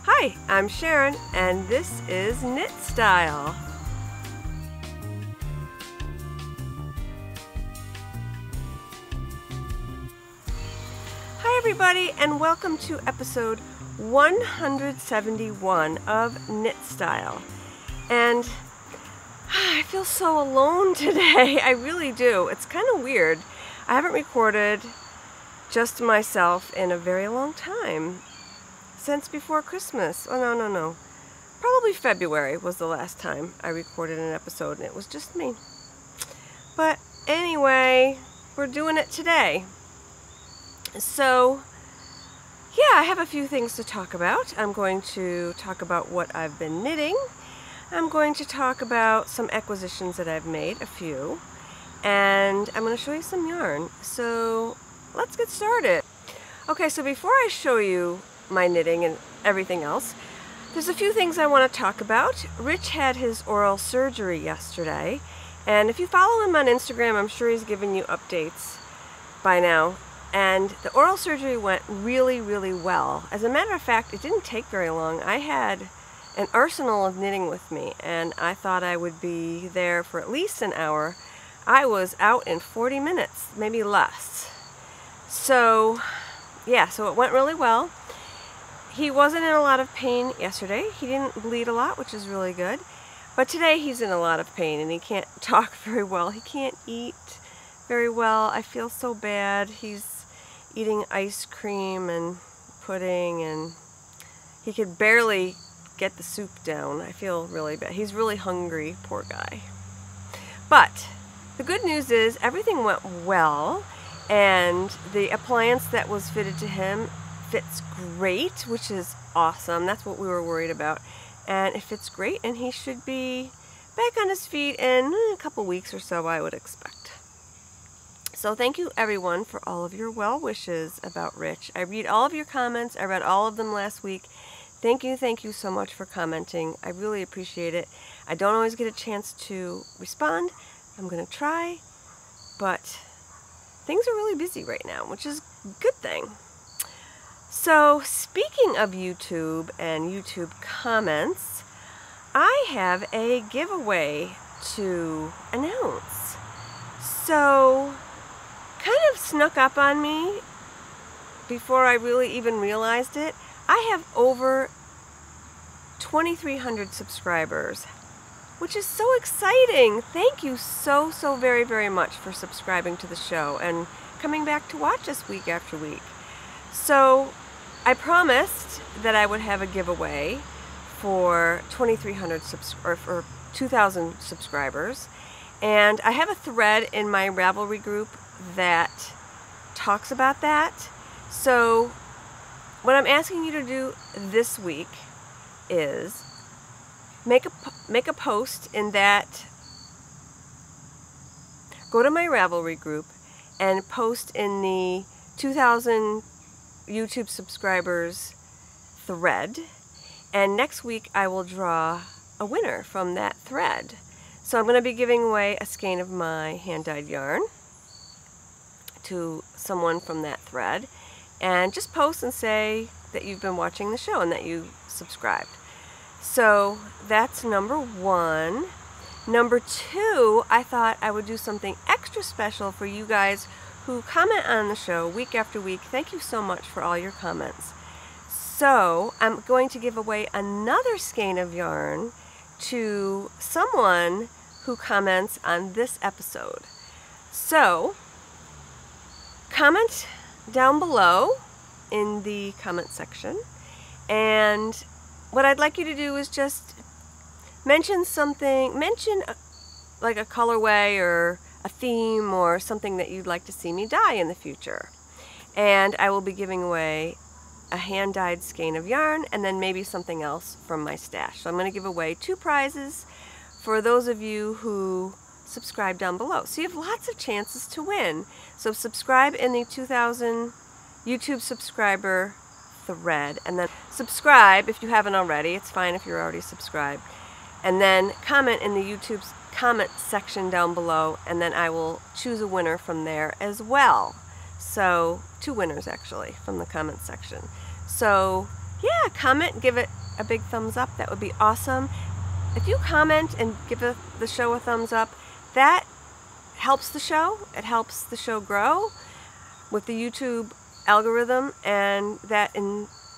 Hi, I'm Sharon, and this is Knit Style. Hi everybody, and welcome to episode 171 of Knit Style. And I feel so alone today. I really do. It's kind of weird. I haven't recorded just myself in a very long time. Since before Christmas. Oh, no. Probably February was the last time I recorded an episode, and it was just me. But anyway, we're doing it today. So, yeah, I have a few things to talk about. I'm going to talk about what I've been knitting. I'm going to talk about some acquisitions that I've made, a few. And I'm going to show you some yarn. So, let's get started. Okay, so before I show you my knitting and everything else, there's a few things I want to talk about. Rich had his oral surgery yesterday, and if you follow him on Instagram, I'm sure he's given you updates by now. And the oral surgery went really, really well. As a matter of fact, it didn't take very long. I had an arsenal of knitting with me, and I thought I would be there for at least an hour. I was out in 40 minutes, maybe less. So, yeah, so it went really well. He wasn't in a lot of pain yesterday. He didn't bleed a lot, which is really good. But today he's in a lot of pain and he can't talk very well. He can't eat very well. I feel so bad. He's eating ice cream and pudding, and he could barely get the soup down. I feel really bad. He's really hungry, poor guy. But the good news is everything went well, and the appliance that was fitted to him fits great, which is awesome. That's what we were worried about. And it fits great, and he should be back on his feet in a couple weeks or so, I would expect. So thank you everyone for all of your well wishes about Rich. I read all of your comments. I read all of them last week. Thank you so much for commenting. I really appreciate it. I don't always get a chance to respond. I'm gonna try, but things are really busy right now, which is a good thing. So, speaking of YouTube and YouTube comments, I have a giveaway to announce. So, kind of snuck up on me before I really even realized it. I have over 2,300 subscribers, which is so exciting. Thank you so very, very much for subscribing to the show and coming back to watch us week after week. So, I promised that I would have a giveaway for 2,300 or for 2,000 subscribers, and I have a thread in my Ravelry group that talks about that. So what I'm asking you to do this week is make a post in that. Go to my Ravelry group and post in the 2,000 YouTube subscribers thread, and next week I will draw a winner from that thread. So I'm going to be giving away a skein of my hand-dyed yarn to someone from that thread, and just post and say that you've been watching the show and that you subscribed. So that's number one. Number two, I thought I would do something extra special for you guys who comment on the show week after week. Thank you so much for all your comments. So I'm going to give away another skein of yarn to someone who comments on this episode. So comment down below in the comment section, and what I'd like you to do is just mention something, like a colorway or a theme or something that you'd like to see me dye in the future. And I will be giving away a hand-dyed skein of yarn and then maybe something else from my stash. So I'm going to give away 2 prizes for those of you who subscribe down below. So you have lots of chances to win. So subscribe in the 2,000 YouTube subscriber thread, and then subscribe if you haven't already. It's fine if you're already subscribed. And then comment in the YouTube's comment section down below, and then I will choose a winner from there as well. So 2 winners actually from the comment section. So yeah, comment, give it a big thumbs up. That would be awesome. If you comment and give the show a thumbs up, that helps the show. It helps the show grow with the YouTube algorithm, and that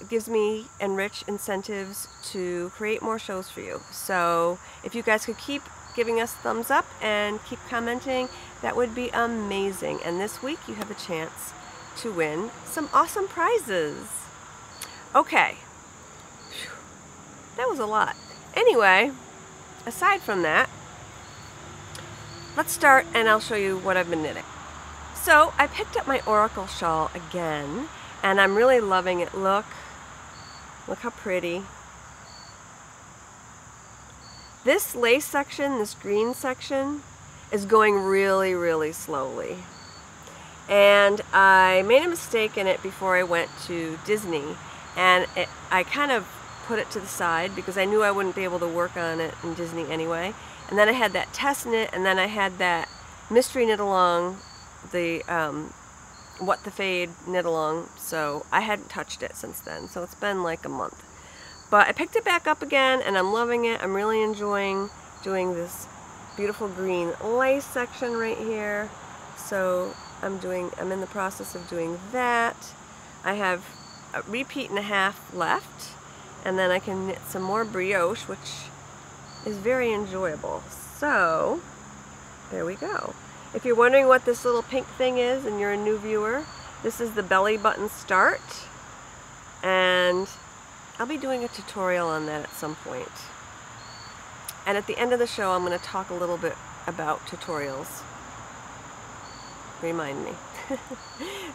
gives me and Rich incentives to create more shows for you. So if you guys could keep giving us thumbs up and keep commenting, that would be amazing. And this week you have a chance to win some awesome prizes. Okay, that was a lot. Anyway, aside from that, let's start and I'll show you what I've been knitting. So I picked up my Oracle shawl again, and I'm really loving it. Look how pretty. This lace section, this green section, is going really, really slowly. And I made a mistake in it before I went to Disney, and I kind of put it to the side because I knew I wouldn't be able to work on it in Disney anyway. And then I had that test knit, and then I had that mystery knit along, the What the Fade knit along, so I hadn't touched it since then. So it's been like a month. But I picked it back up again, and I'm loving it. I'm really enjoying doing this beautiful green lace section right here. So I'm in the process of doing that. I have a repeat and a half left, and then I can knit some more brioche, which is very enjoyable. So there we go. If you're wondering what this little pink thing is and you're a new viewer, this is the belly button start, and I'll be doing a tutorial on that at some point. And at the end of the show, I'm going to talk a little bit about tutorials. Remind me.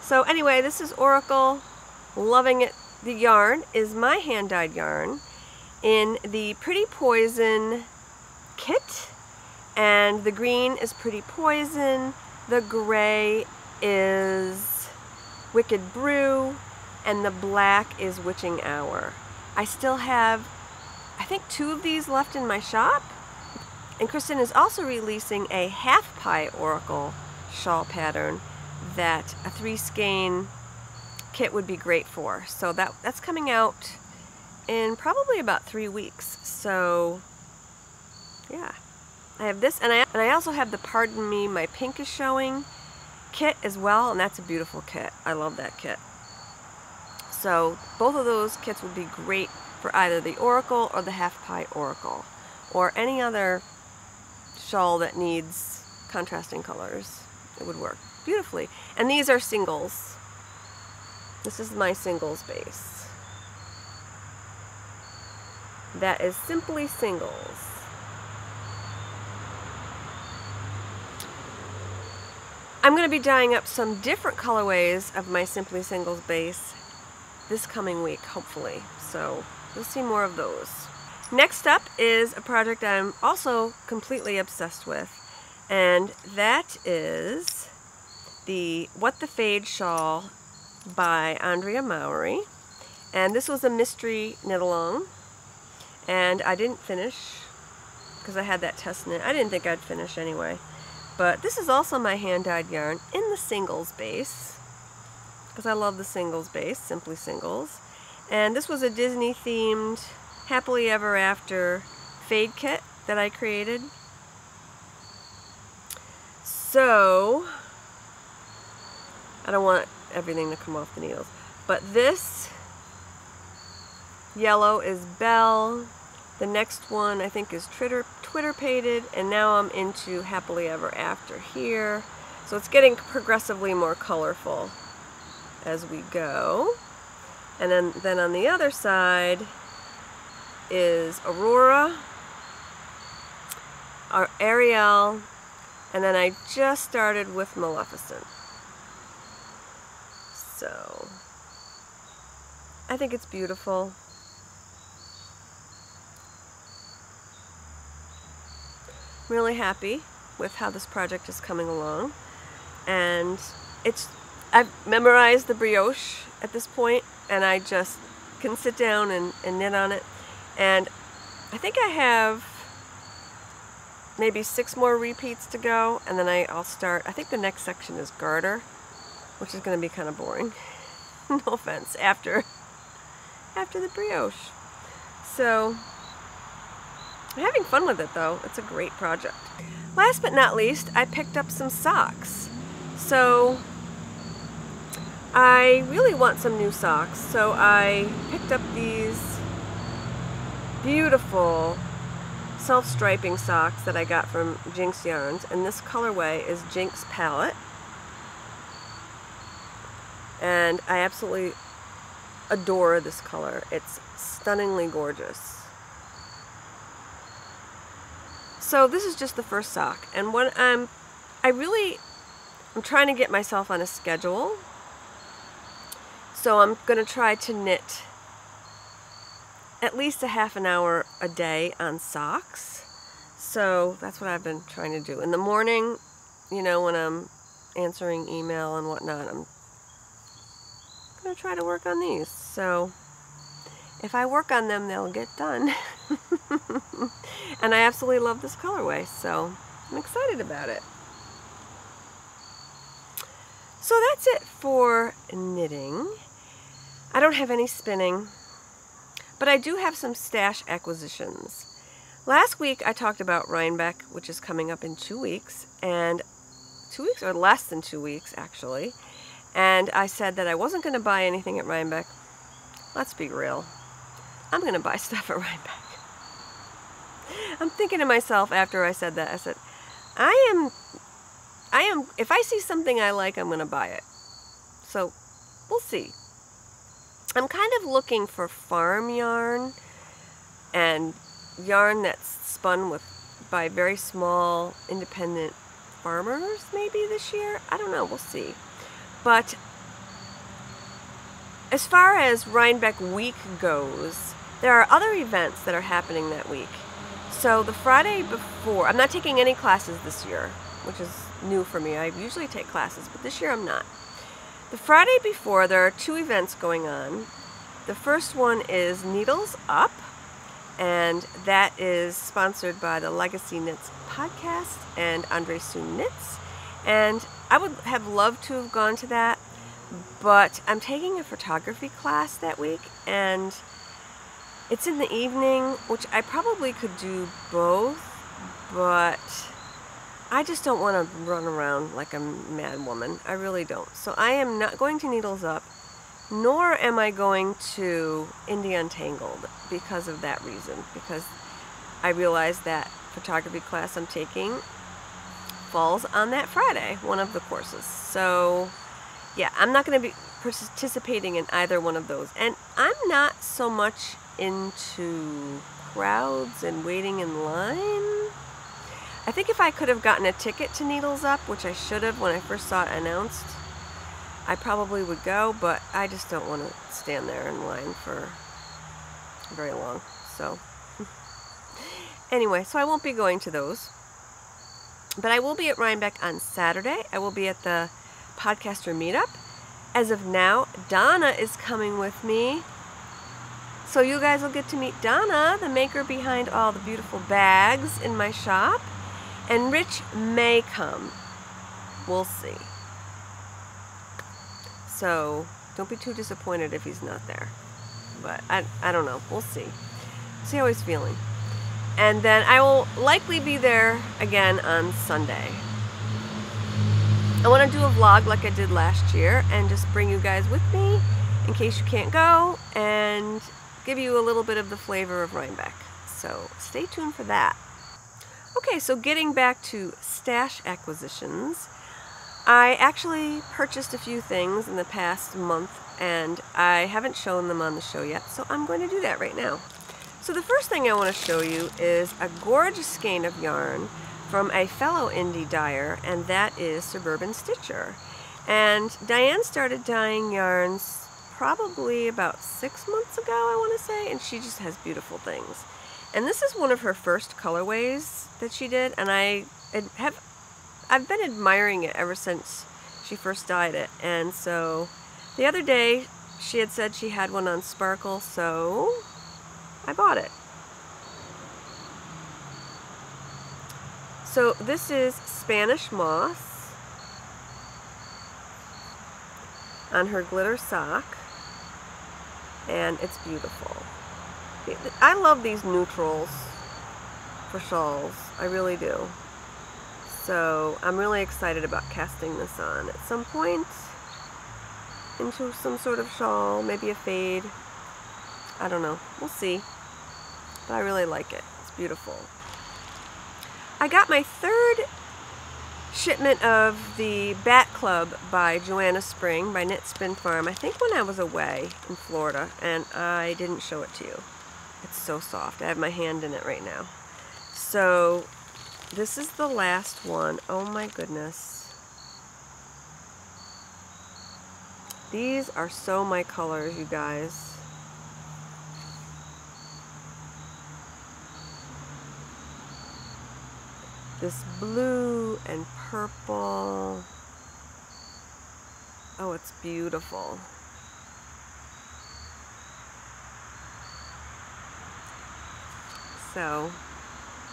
So anyway, this is Oracle. Loving it. The yarn is my hand-dyed yarn in the Pretty Poison kit, and the green is Pretty Poison, the gray is Wicked Brew, and the black is Witching Hour. I still have, I think, 2 of these left in my shop, and Kristen is also releasing a half pie Oracle shawl pattern that a 3-skein kit would be great for. So that's coming out in probably about 3 weeks. So yeah, I have this, and I also have the Pardon Me, My Pink is Showing kit as well, and that's a beautiful kit. I love that kit. So both of those kits would be great for either the Oracle or the half pie Oracle, or any other shawl that needs contrasting colors. It would work beautifully. And these are singles. This is my singles base. That is Simply Singles. I'm going to be dyeing up some different colorways of my Simply Singles base this coming week, hopefully. So you'll see more of those. Next up is a project I'm also completely obsessed with, and that is the What the Fade shawl by Andrea Mowrey. And this was a mystery knit along, and I didn't finish because I had that test knit. I didn't think I'd finish anyway. But this is also my hand-dyed yarn in the singles base, because I love the singles base, Simply Singles. And this was a Disney themed Happily Ever After fade kit that I created. So I don't want everything to come off the needles, but this yellow is Belle. The next one I think is Twitter pated, and now I'm into Happily Ever After here. So it's getting progressively more colorful as we go. And then on the other side is Aurora, our Ariel, and then I just started with Maleficent. So I think it's beautiful. I'm really happy with how this project is coming along, and I've memorized the brioche at this point, and I just can sit down and knit on it. And I think I have maybe 6 more repeats to go, and then I'll start. I think the next section is garter, which is going to be kind of boring. No offense. After after the brioche. So I'm having fun with it though. It's a great project. Last but not least, I picked up some socks. So I really want some new socks, so I picked up these beautiful self-striping socks that I got from Gynx Yarns, and this colorway is Gynx Palette, and I absolutely adore this color. It's stunningly gorgeous. So this is just the first sock, and when I'm trying to get myself on a schedule. So I'm going to try to knit at least a half an hour a day on socks. So that's what I've been trying to do. In the morning, you know, when I'm answering email and whatnot, I'm going to try to work on these. So if I work on them, they'll get done. And I absolutely love this colorway, so I'm excited about it. So that's it for knitting. I don't have any spinning, but I do have some stash acquisitions. Last week I talked about Rhinebeck, which is coming up in 2 weeks, and 2 weeks, or less than 2 weeks actually, and I said that I wasn't going to buy anything at Rhinebeck. Let's be real. I'm going to buy stuff at Rhinebeck. I'm thinking to myself after I said that, I said, I am, if I see something I like, I'm going to buy it. So we'll see. I'm kind of looking for farm yarn and yarn that's spun by very small independent farmers maybe this year. I don't know, we'll see. But as far as Rhinebeck week goes, there are other events that are happening that week. So the Friday before, I'm not taking any classes this year, which is new for me. I usually take classes, but this year I'm not. The Friday before, there are 2 events going on. The first one is Needles Up, and that is sponsored by the Legacy Knits podcast and Andrea Soon Knits. And I would have loved to have gone to that, but I'm taking a photography class that week, and it's in the evening, which I probably could do both, but I just don't want to run around like a mad woman. I really don't. So I am not going to Needles Up, nor am I going to Indie Untangled because of that reason. Because I realized that photography class I'm taking falls on that Friday, one of the courses. So yeah, I'm not going to be participating in either one of those. And I'm not so much into crowds and waiting in line. I think if I could have gotten a ticket to Needles Up, which I should have when I first saw it announced, I probably would go, but I just don't want to stand there in line for very long. So anyway, so I won't be going to those. But I will be at Rhinebeck on Saturday. I will be at the Podcaster Meetup. As of now, Donna is coming with me. So you guys will get to meet Donna, the maker behind all the beautiful bags in my shop. And Rich may come. We'll see. So don't be too disappointed if he's not there. But I don't know. We'll see. See how he's feeling. And then I will likely be there again on Sunday. I want to do a vlog like I did last year and just bring you guys with me in case you can't go and give you a little bit of the flavor of Rhinebeck. So stay tuned for that. Okay, so getting back to stash acquisitions, I actually purchased a few things in the past month and I haven't shown them on the show yet, so I'm going to do that right now. So the first thing I want to show you is a gorgeous skein of yarn from a fellow indie dyer, and that is Suburban Stitcher. And Diane started dyeing yarns probably about 6 months ago, I want to say, and she just has beautiful things. And this is one of her first colorways that she did, and I've been admiring it ever since she first dyed it. And so the other day she had said she had one on Sparkle, so I bought it. So this is Spanish Moss on her glitter sock. and it's beautiful. I love these neutrals for shawls. I really do. So I'm really excited about casting this on at some point into some sort of shawl, maybe a fade. I don't know. We'll see. But I really like it. It's beautiful. I got my third shipment of the Batt Club by Joanna Spring by Knit Spin Farm, I think when I was away in Florida, and I didn't show it to you. It's so soft. I have my hand in it right now. So this is the last one. Oh my goodness. These are so my colors, you guys. This blue and purple. Oh, it's beautiful. So,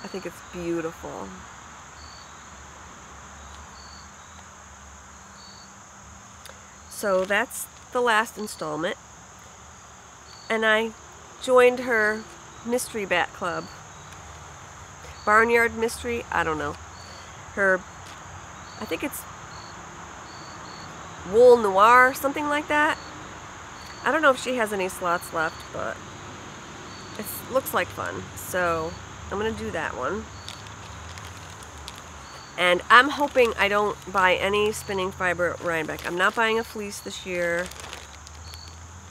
I think it's beautiful. So that's the last installment. And I joined her mystery Batt Club. Barnyard Mystery, I don't know. Her, I think it's Wool Noir, something like that. I don't know if she has any slots left, but it looks like fun. So I'm going to do that one. And I'm hoping I don't buy any spinning fiber at Rhinebeck. I'm not buying a fleece this year.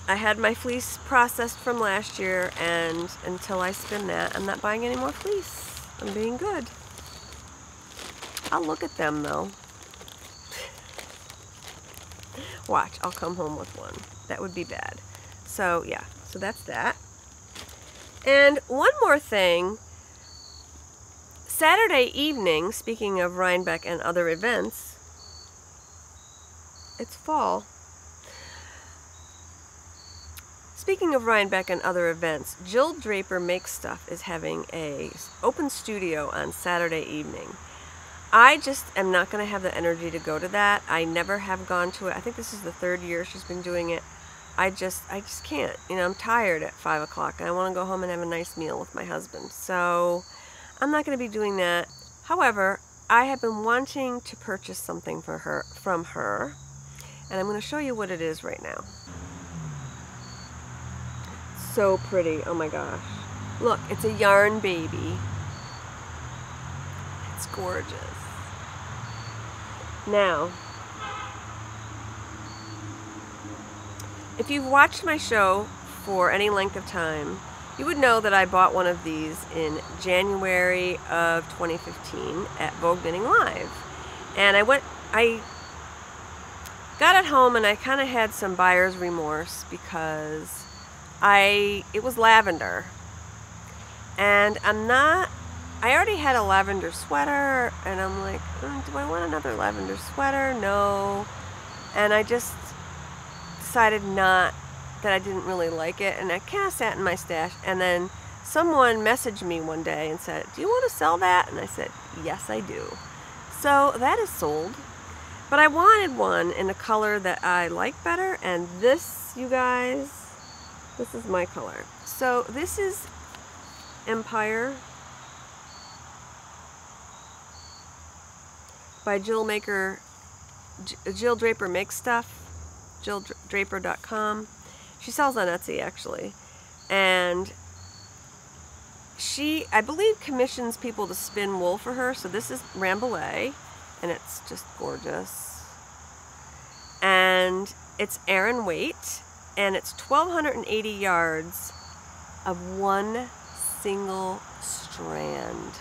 I had my fleece processed from last year, and until I spin that, I'm not buying any more fleece. I'm being good. I'll look at them though. Watch, I'll come home with one. That would be bad. So yeah, so that's that. And one more thing. Saturday evening, speaking of Rhinebeck and other events, it's fall. Speaking of Rhinebeck and other events, Jill Draper Makes Stuff is having a open studio on Saturday evening. I just am not going to have the energy to go to that. I never have gone to it. I think this is the third year she's been doing it. I just can't. You know, I'm tired at 5 o'clock and I want to go home and have a nice meal with my husband. So I'm not going to be doing that. However, I have been wanting to purchase something from her, and I'm going to show you what it is right now. So pretty. Oh my gosh. Look, it's a yarn baby. It's gorgeous. Now, if you've watched my show for any length of time, you would know that I bought one of these in January of 2015 at Vogue Knitting Live. And I got it home and I kind of had some buyer's remorse because it was lavender. And I already had a lavender sweater, and I'm like, do I want another lavender sweater? No. And I just decided that I didn't really like it, and I kind of sat in my stash, and then someone messaged me one day and said, do you want to sell that? And I said, yes, I do. So that is sold. But I wanted one in a color that I like better, and this, you guys, this is my color. So this is Empire by Jill Draper Makes Stuff, JillDraper.com. She sells on Etsy actually, and she, I believe, commissions people to spin wool for her. So this is Rambouillet, and it's just gorgeous, and it's Aran weight, and it's 1,280 yards of one single strand,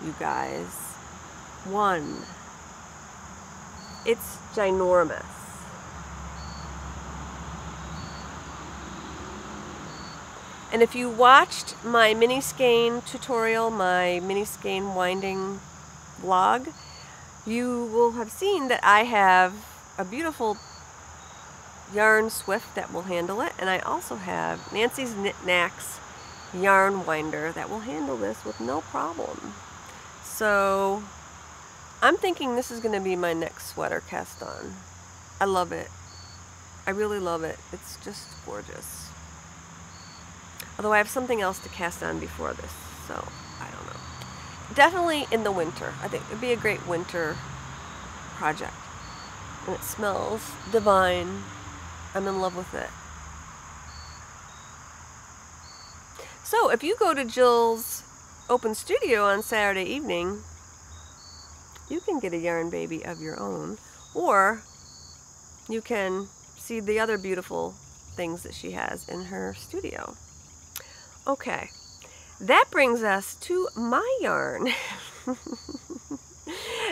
you guys. One. It's ginormous. And if you watched my mini skein tutorial, my mini skein winding vlog, you will have seen that I have a beautiful yarn swift that will handle it, and I also have Nancy's Knit Knacks yarn winder that will handle this with no problem. So I'm thinking this is going to be my next sweater cast on. I love it. I really love it. It's just gorgeous. Although I have something else to cast on before this, so I don't know. Definitely in the winter. I think it'd be a great winter project. And it smells divine. I'm in love with it. So if you go to Jill's open studio on Saturday evening, you can get a yarn baby of your own, or you can see the other beautiful things that she has in her studio. Okay, that brings us to my yarn.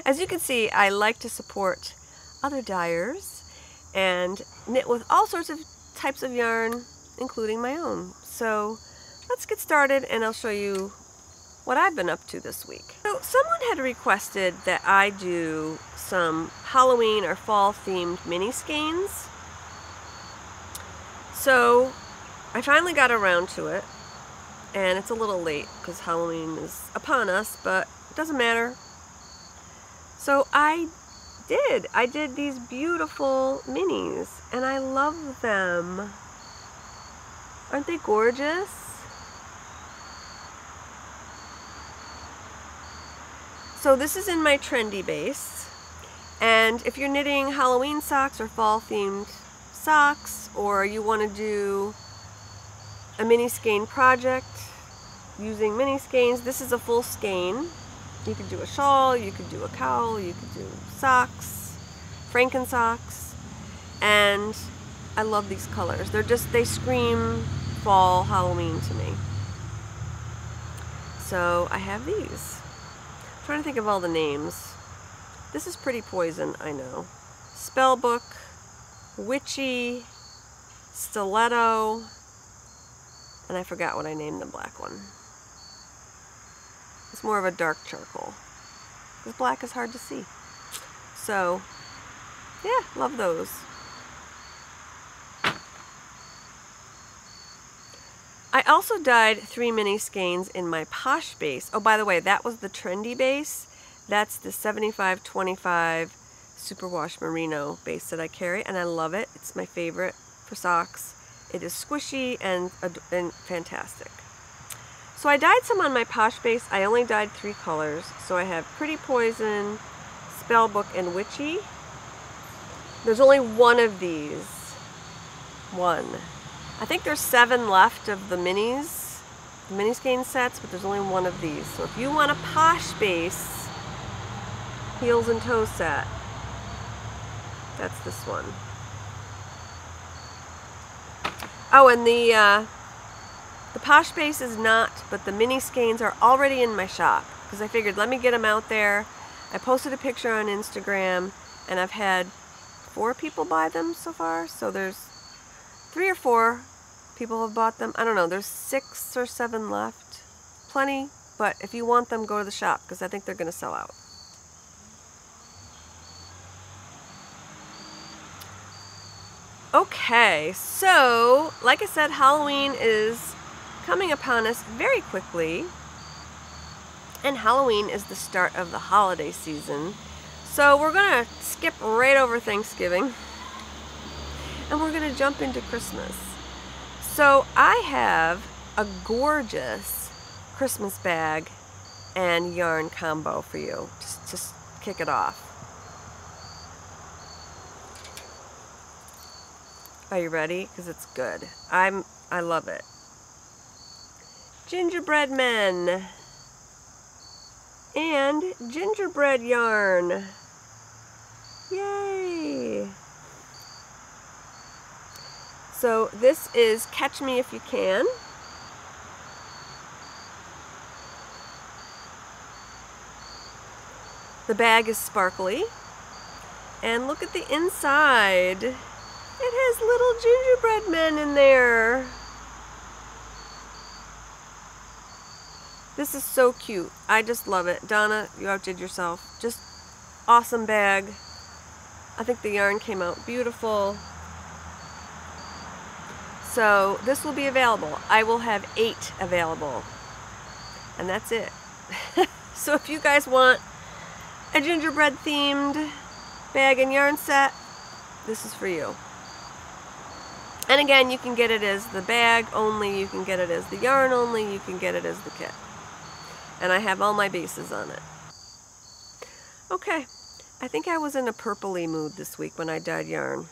As you can see, I like to support other dyers and knit with all sorts of types of yarn, including my own. So let's get started and I'll show you what I've been up to this week. So someone had requested that I do some Halloween or fall themed mini skeins. So I finally got around to it, and it's a little late because Halloween is upon us, but it doesn't matter. So I did these beautiful minis, and I love them. Aren't they gorgeous? So this is in my trendy base, and if you're knitting Halloween socks or fall themed socks, or you want to do a mini skein project using mini skeins, this is a full skein. You could do a shawl, you could do a cowl, you could do socks, Franken socks, and I love these colors. They scream fall Halloween to me. So I have these. I'm trying to think of all the names. This is Pretty Poison, I know. Spellbook, Witchy, Stiletto, and I forgot what I named the black one. It's more of a dark charcoal, because black is hard to see. So, yeah, love those. I also dyed 3 mini skeins in my Posh base. Oh, by the way, that was the trendy base. That's the 7525 Superwash Merino base that I carry, and I love it. It's my favorite for socks. It is squishy and fantastic. So I dyed some on my Posh base. I only dyed 3 colors. So I have Pretty Poison, Spellbook, and Witchy. There's only one of these. One. I think there's 7 left of the minis, the mini skein sets, but there's only one of these. So if you want a Posh base heels and toe set, that's this one. Oh, and the Posh base is not, but the mini skeins are already in my shop, because I figured let me get them out there. I posted a picture on Instagram, and I've had 4 people buy them so far, so there's 3 or 4 people have bought them. I don't know, there's 6 or 7 left. Plenty, but if you want them, go to the shop, because I think they're going to sell out. Okay, so like I said, Halloween is coming upon us very quickly, and Halloween is the start of the holiday season. So we're gonna skip right over Thanksgiving and we're gonna jump into Christmas. So I have a gorgeous Christmas bag and yarn combo for you, just kick it off. Are you ready? Because it's good. I love it. Gingerbread men and gingerbread yarn. Yay! So this is Catch Me If You Can. The bag is sparkly. And look at the inside. It has little gingerbread men in there. This is so cute. I just love it. Donna, you outdid yourself. Just awesome bag. I think the yarn came out beautiful. So this will be available. I will have 8 available. And that's it. So if you guys want a gingerbread themed bag and yarn set, this is for you. And again, you can get it as the bag only, you can get it as the yarn only, you can get it as the kit. And I have all my bases on it. Okay, I think I was in a purpley mood this week when I dyed yarn,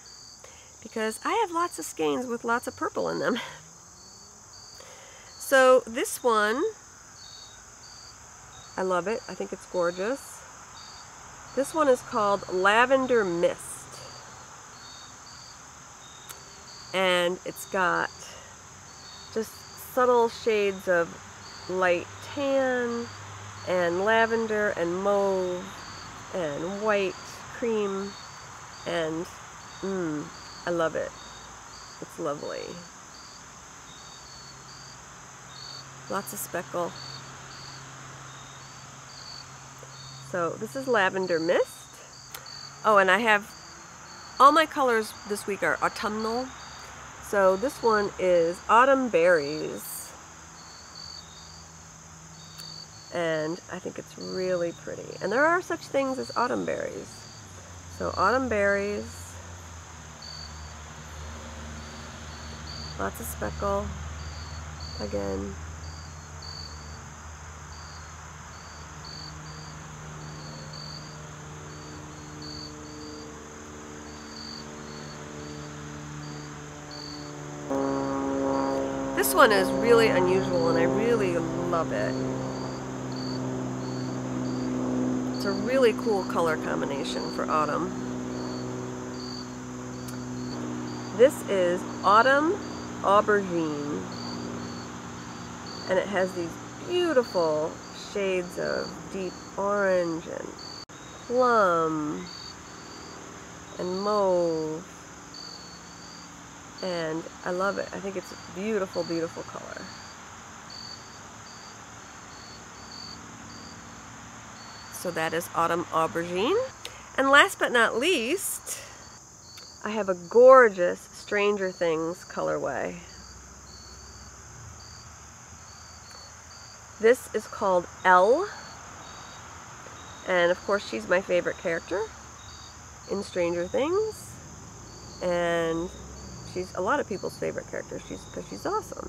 because I have lots of skeins with lots of purple in them. So this one, I love it. I think it's gorgeous. This one is called Lavender Mist. And it's got just subtle shades of light tan and lavender and mauve and white cream, and I love it. It's lovely. Lots of speckle. So this is Lavender Mist. Oh, and I have all my colors this week are autumnal. So this one is Autumn Berries. And I think it's really pretty. And there are such things as autumn berries. So autumn berries. Lots of speckle. Again. This one is really unusual and I really love it. It's a really cool color combination for autumn. This is Autumn Aubergine, and it has these beautiful shades of deep orange and plum and mauve, and I love it. I think it's a beautiful, beautiful color. So that is Autumn Aubergine. And last but not least, I have a gorgeous Stranger Things colorway. This is called Elle, and of course she's my favorite character in Stranger Things, and she's a lot of people's favorite character because she's awesome.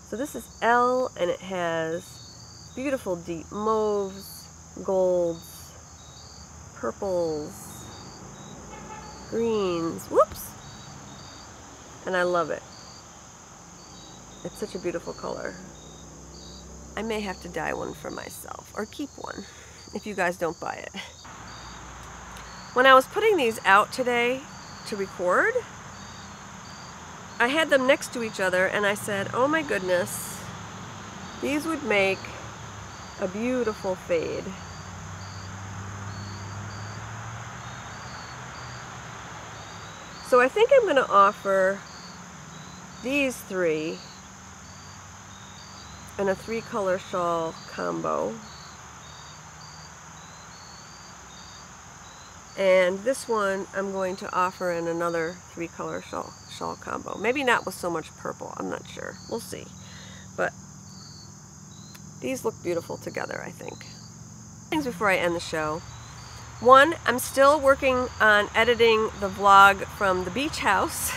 So this is Elle, and it has beautiful deep mauves, golds, purples, greens, whoops, and I love it. It's such a beautiful color. I may have to dye one for myself, or keep one, if you guys don't buy it. When I was putting these out today to record, I had them next to each other, and I said, oh my goodness, these would make a beautiful fade. So I think I'm going to offer these three in a 3-color shawl combo. And this one I'm going to offer in another 3-color shawl combo. Maybe not with so much purple, I'm not sure. We'll see. But these look beautiful together, I think. Things before I end the show. One, I'm still working on editing the vlog from the beach house.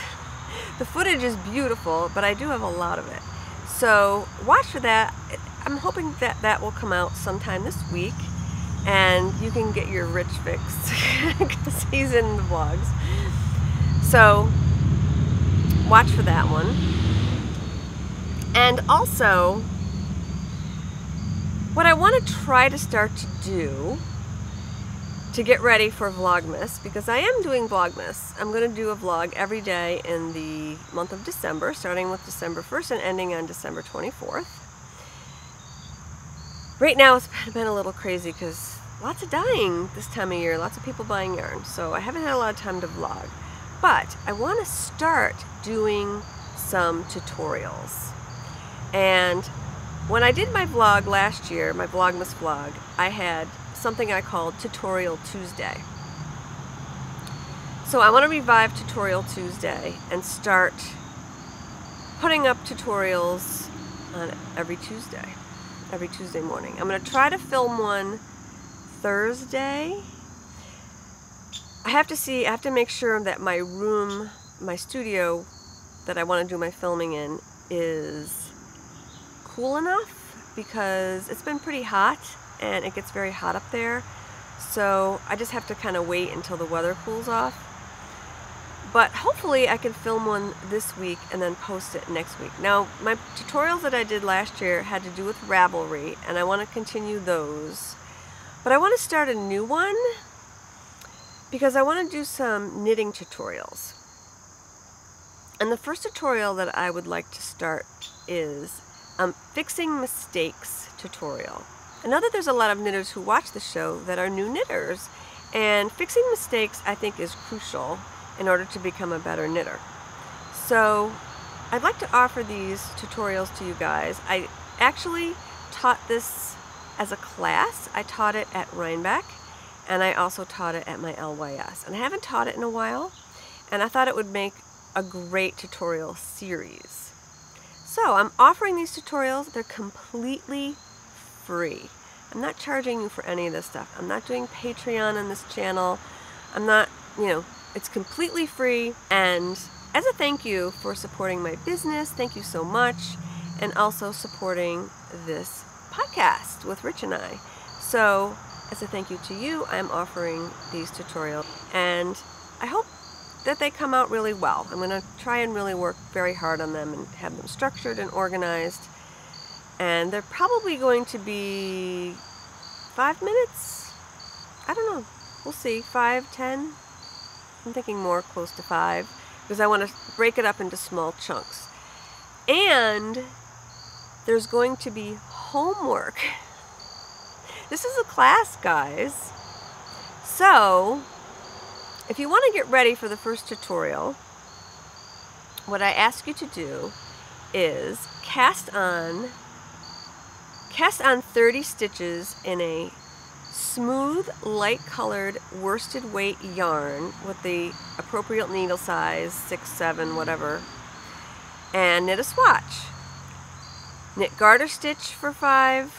The footage is beautiful, but I do have a lot of it. So watch for that. I'm hoping that that will come out sometime this week, and you can get your rich fix because he's in the vlogs. So watch for that one. And also, what I want to try to start to do to get ready for Vlogmas, because I am doing Vlogmas. I'm going to do a vlog every day in the month of December, starting with December 1st and ending on December 24th. Right now it's been a little crazy because lots of dyeing this time of year, lots of people buying yarn, so I haven't had a lot of time to vlog. But I want to start doing some tutorials. And when I did my vlog last year, my Vlogmas vlog, I had something I called Tutorial Tuesday. So I want to revive Tutorial Tuesday and start putting up tutorials on every Tuesday morning. I'm going to try to film one Thursday. I have to make sure that my room, my studio that I want to do my filming in is cool enough, because it's been pretty hot and it gets very hot up there. So I just have to kind of wait until the weather cools off. But hopefully I can film one this week and then post it next week. Now, my tutorials that I did last year had to do with Ravelry, and I want to continue those. But I want to start a new one because I want to do some knitting tutorials. And the first tutorial that I would like to start is fixing mistakes tutorial. I know that there's a lot of knitters who watch the show that are new knitters, and fixing mistakes I think is crucial in order to become a better knitter. So I'd like to offer these tutorials to you guys. I actually taught this as a class. I taught it at Rhinebeck, and I also taught it at my LYS. And I haven't taught it in a while, and I thought it would make a great tutorial series. So I'm offering these tutorials. They're completely free. I'm not charging you for any of this stuff. I'm not doing Patreon on this channel. I'm not, it's completely free. And as a thank you for supporting my business, thank you so much. And also supporting this podcast with Rich and I. So as a thank you to you, I'm offering these tutorials. And I hope that they come out really well. I'm going to try and really work very hard on them and have them structured and organized. And they're probably going to be 5 minutes. I don't know. We'll see. 5, 10. I'm thinking more close to 5 because I want to break it up into small chunks. And there's going to be homework. This is a class, guys. So if you want to get ready for the first tutorial, what I ask you to do is cast on 30 stitches in a smooth, light-colored worsted weight yarn with the appropriate needle size, 6, 7, whatever, and knit a swatch. Knit garter stitch for 5,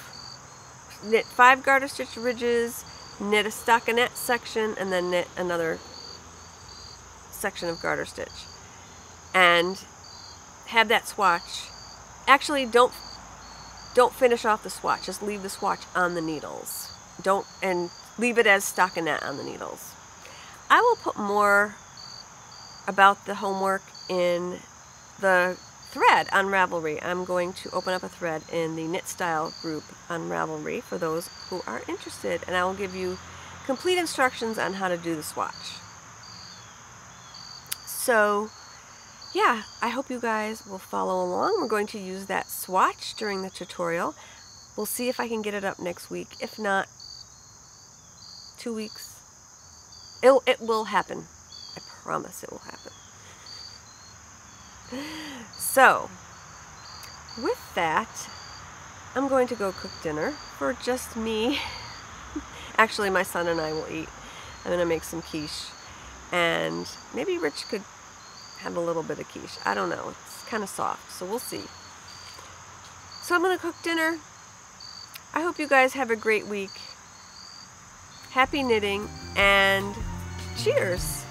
knit 5 garter stitch ridges, knit a stockinette section, and then knit another section of garter stitch. And have that swatch. Actually, don't finish off the swatch. Just leave the swatch on the needles. And leave it as stockinette on the needles. I will put more about the homework in the thread on Ravelry. I'm going to open up a thread in the Knit Style group on Ravelry for those who are interested, and I will give you complete instructions on how to do the swatch. So yeah, I hope you guys will follow along. We're going to use that swatch during the tutorial. We'll see if I can get it up next week. If not, 2 weeks. It will happen. I promise it will happen. So, with that, I'm going to go cook dinner for just me. Actually, my son and I will eat. I'm going to make some quiche. And maybe Rich could have a little bit of quiche. I don't know. It's kind of soft, so we'll see. So I'm going to cook dinner. I hope you guys have a great week. Happy knitting, and cheers!